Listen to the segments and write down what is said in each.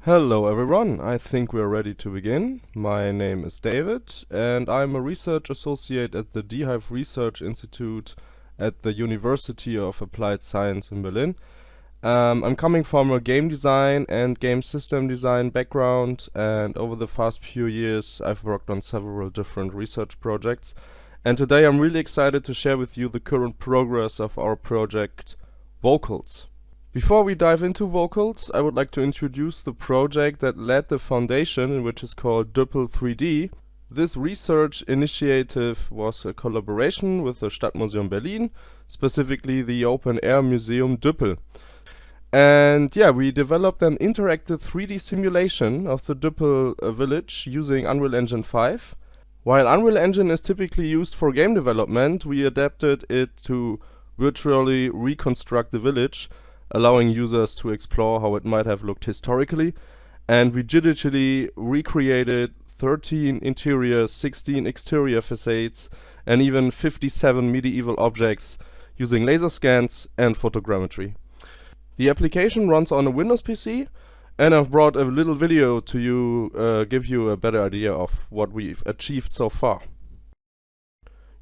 Hello everyone, I think we're ready to begin. My name is David and I'm a research associate at the HIVE Research Institute at the University of Applied Science in Berlin. I'm coming from a game design and game system design background, and over the past few years I've worked on several different research projects. And today I'm really excited to share with you the current progress of our project Vocals. Before we dive into Vocals, I would like to introduce the project that led the foundation, which is called Düppel 3D. This research initiative was a collaboration with the Stadtmuseum Berlin, specifically the open air museum Düppel. And yeah, we developed an interactive 3D simulation of the Düppel village using Unreal Engine 5. While Unreal Engine is typically used for game development, we adapted it to virtually reconstruct the village, allowing users to explore how it might have looked historically. And we digitally recreated 13 interior, 16 exterior facades, and even 57 medieval objects using laser scans and photogrammetry. The application runs on a Windows PC, and I've brought a little video to you, give you a better idea of what we've achieved so far.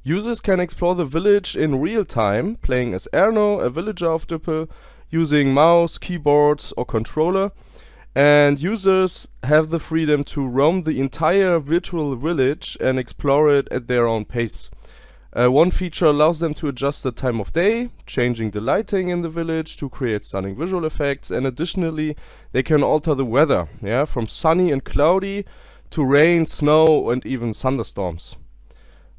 Users can explore the village in real time, playing as Erno, a villager of Düppel, using mouse, keyboard or controller, and users have the freedom to roam the entire virtual village and explore it at their own pace. One feature allows them to adjust the time of day, changing the lighting in the village to create stunning visual effects, and additionally they can alter the weather, from sunny and cloudy to rain, snow and even thunderstorms.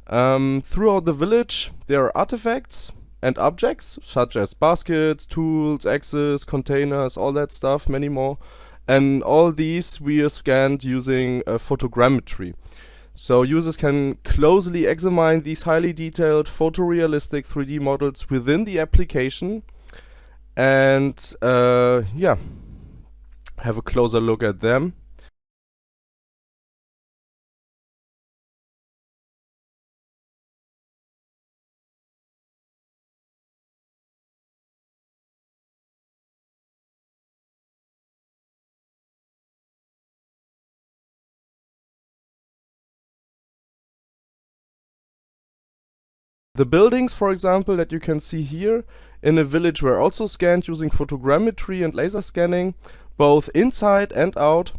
Throughout the village there are artifacts and objects such as baskets, tools, axes, containers, all that stuff, many more. And all these we are scanned using photogrammetry. So users can closely examine these highly detailed photorealistic 3D models within the application and have a closer look at them. The buildings, for example, that you can see here in the village were also scanned using photogrammetry and laser scanning, both inside and out.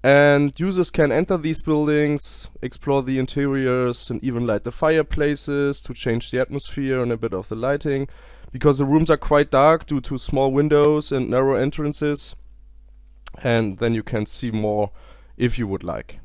And users can enter these buildings, explore the interiors and even light the fireplaces to change the atmosphere and a bit of the lighting, because the rooms are quite dark due to small windows and narrow entrances. And then you can see more if you would like.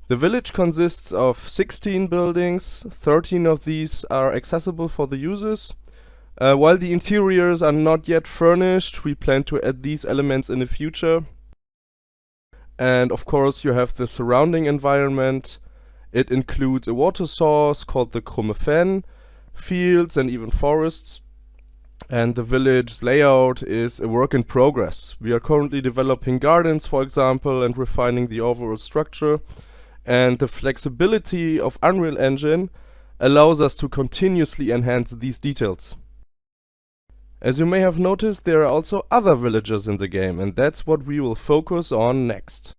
The village consists of 16 buildings. 13 of these are accessible for the users. While the interiors are not yet furnished, we plan to add these elements in the future. And of course you have the surrounding environment. It includes a water source called the Krumme Fen, fields and even forests. And the village's layout is a work in progress. We are currently developing gardens, for example, and refining the overall structure. And the flexibility of Unreal Engine allows us to continuously enhance these details. As you may have noticed, there are also other villagers in the game, and that's what we will focus on next.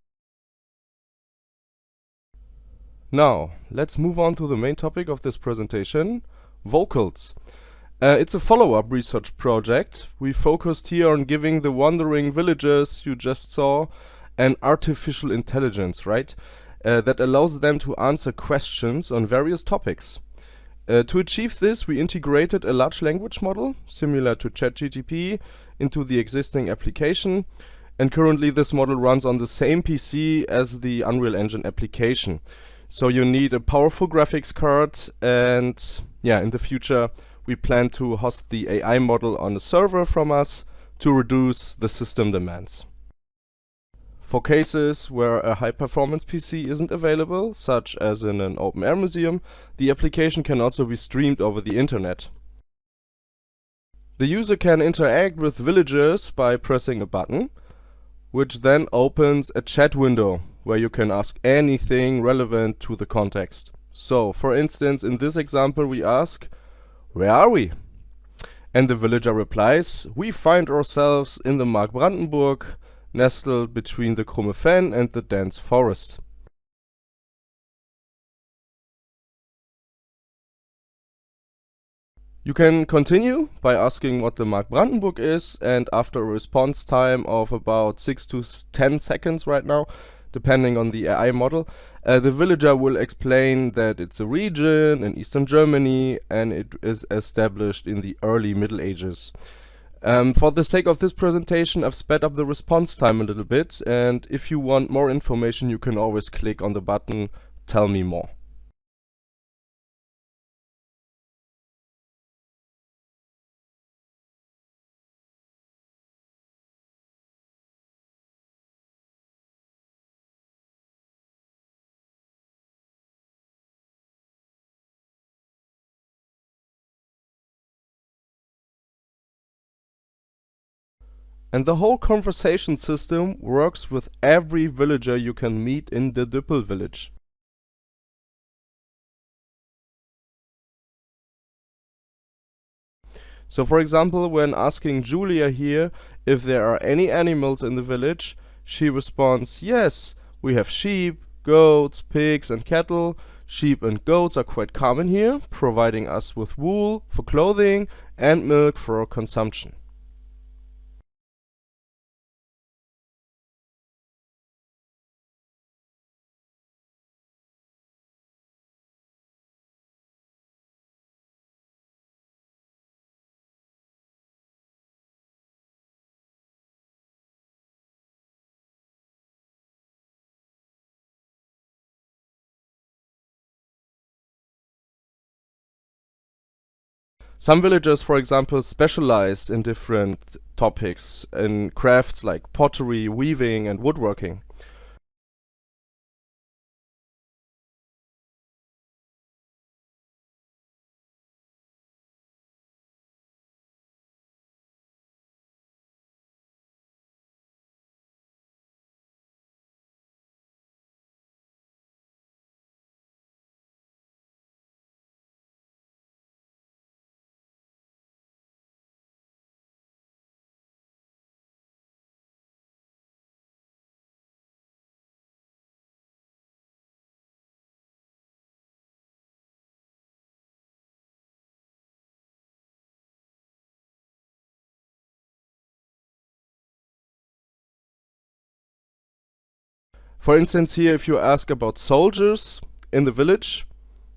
Now, let's move on to the main topic of this presentation, Vocals. It's a follow-up research project. We focused here on giving the wandering villagers you just saw an artificial intelligence, right? That allows them to answer questions on various topics. To achieve this, we integrated a large language model, similar to ChatGPT, into the existing application. And currently this model runs on the same PC as the Unreal Engine application. So you need a powerful graphics card, and in the future we plan to host the AI model on a server from us to reduce the system demands. For cases where a high-performance PC isn't available, such as in an open-air museum, the application can also be streamed over the internet. The user can interact with villagers by pressing a button, which then opens a chat window where you can ask anything relevant to the context. So, for instance, in this example we ask, "Where are we?" And the villager replies, "We find ourselves in the Mark Brandenburg, nestled between the Krumme Fen and the dense forest." You can continue by asking what the Mark Brandenburg is, and after a response time of about 6 to 10 seconds right now, depending on the AI model, the villager will explain that it's a region in Eastern Germany and it is established in the early Middle Ages. For the sake of this presentation, I've sped up the response time a little bit, and if you want more information, you can always click on the button "Tell me more." And the whole conversation system works with every villager you can meet in the Düppel village. So for example, when asking Julia here if there are any animals in the village, she responds, "Yes, we have sheep, goats, pigs and cattle. Sheep and goats are quite common here, providing us with wool for clothing and milk for our consumption." Some villagers, for example, specialize in different topics in crafts like pottery, weaving and woodworking. For instance, here if you ask about soldiers in the village,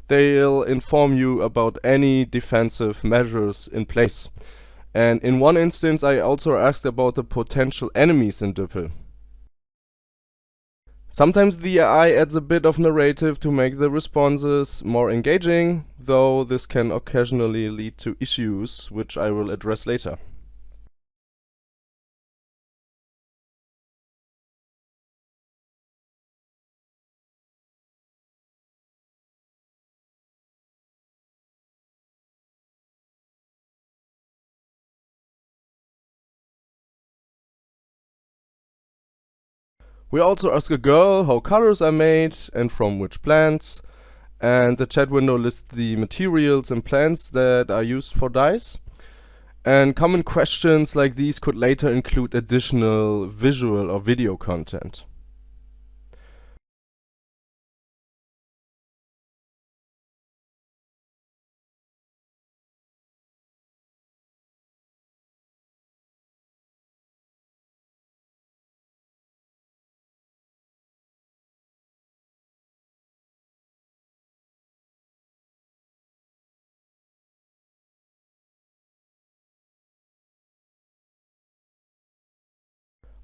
they'll inform you about any defensive measures in place. And in one instance I also asked about the potential enemies in Düppel. Sometimes the AI adds a bit of narrative to make the responses more engaging, though this can occasionally lead to issues, which I will address later. We also ask a girl how colors are made and from which plants, and the chat window lists the materials and plants that are used for dyes. And common questions like these could later include additional visual or video content.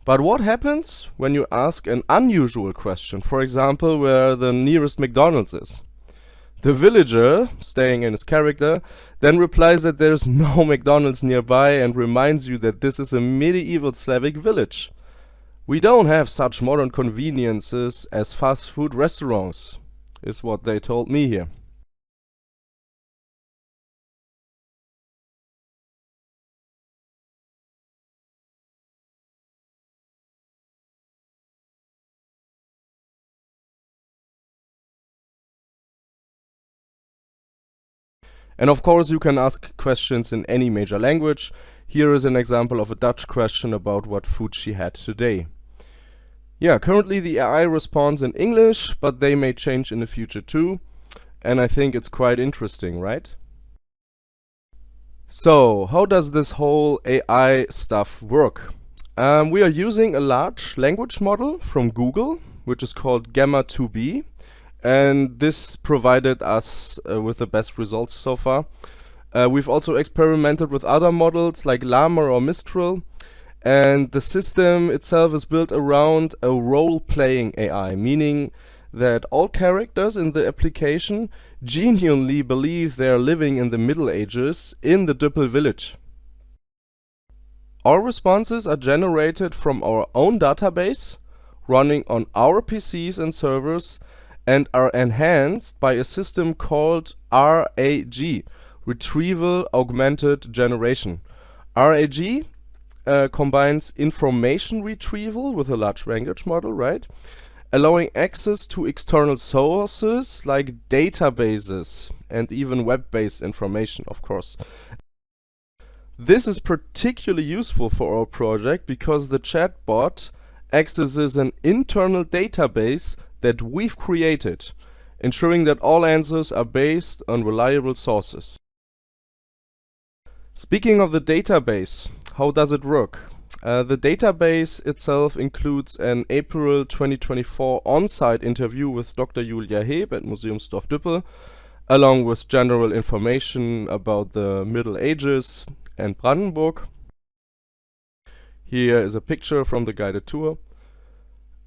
But what happens when you ask an unusual question, for example, where the nearest McDonald's is? The villager, staying in his character, then replies that there's no McDonald's nearby and reminds you that this is a medieval Slavic village. We don't have such modern conveniences as fast food restaurants, is what they told me here. And of course you can ask questions in any major language. Here is an example of a Dutch question about what food she had today. Yeah, currently the AI responds in English, but they may change in the future too. And I think it's quite interesting, right? So, how does this whole AI stuff work? We are using a large language model from Google, which is called Gamma 2B. And this provided us with the best results so far. We've also experimented with other models like Llama or Mistral. And the system itself is built around a role-playing AI, meaning that all characters in the application genuinely believe they are living in the Middle Ages in the Düppel village. All responses are generated from our own database, running on our PCs and servers, and are enhanced by a system called RAG, Retrieval Augmented Generation. RAG combines information retrieval with a large language model, right? Allowing access to external sources like databases and even web-based information, of course. This is particularly useful for our project because the chatbot accesses an internal database that we've created, ensuring that all answers are based on reliable sources. Speaking of the database, how does it work? The database itself includes an April 2024 on-site interview with Dr. Julia Heb at Museumsdorf Düppel, along with general information about the Middle Ages and Brandenburg. Here is a picture from the guided tour.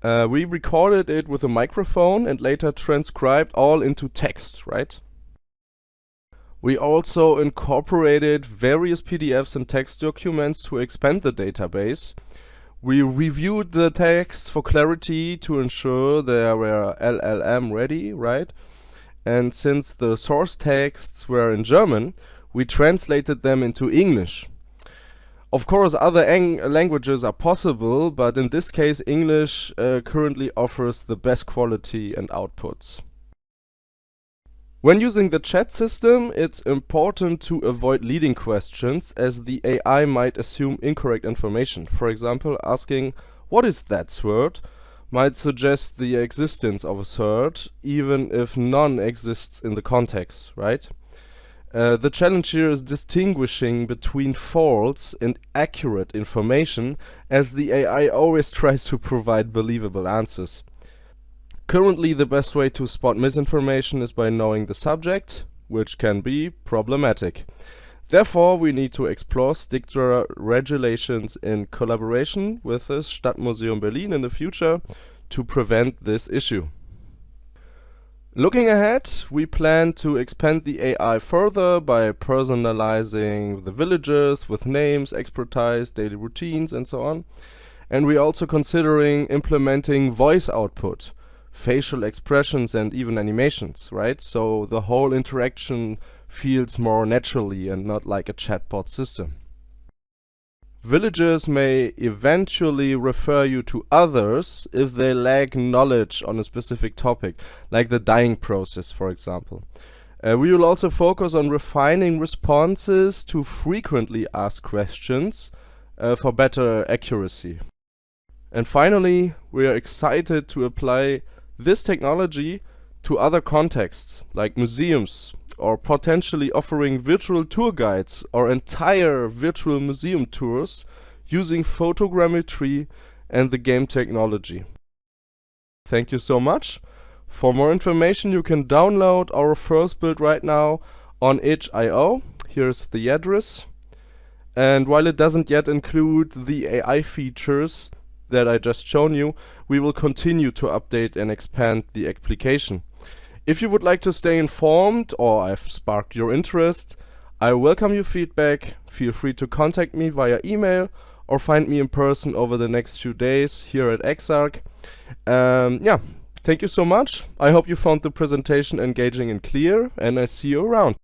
We recorded it with a microphone and later transcribed all into text, right? We also incorporated various PDFs and text documents to expand the database. We reviewed the text for clarity to ensure they were LLM ready, right? And since the source texts were in German, we translated them into English. Of course, other languages are possible, but in this case, English currently offers the best quality and outputs. When using the chat system, it's important to avoid leading questions, as the AI might assume incorrect information. For example, asking, "What is that sword?" might suggest the existence of a sword, even if none exists in the context, right? The challenge here is distinguishing between false and accurate information, as the AI always tries to provide believable answers. Currently, the best way to spot misinformation is by knowing the subject, which can be problematic. Therefore, we need to explore stricter regulations in collaboration with the Stadtmuseum Berlin in the future to prevent this issue. Looking ahead, we plan to expand the AI further by personalizing the villages with names, expertise, daily routines, and so on. And we're also considering implementing voice output, facial expressions, and even animations, right? So the whole interaction feels more naturally and not like a chatbot system. Villagers may eventually refer you to others if they lack knowledge on a specific topic, like the dyeing process, for example. We will also focus on refining responses to frequently asked questions for better accuracy. And finally, we are excited to apply this technology to other contexts, like museums, or potentially offering virtual tour guides or entire virtual museum tours using photogrammetry and the game technology. Thank you so much. For more information, you can download our first build right now on itch.io. Here's the address. And while it doesn't yet include the AI features that I just shown you, we will continue to update and expand the application. If you would like to stay informed or I've sparked your interest, I welcome your feedback. Feel free to contact me via email or find me in person over the next few days here at EXARC. Yeah, thank you so much. I hope you found the presentation engaging and clear, and I see you around.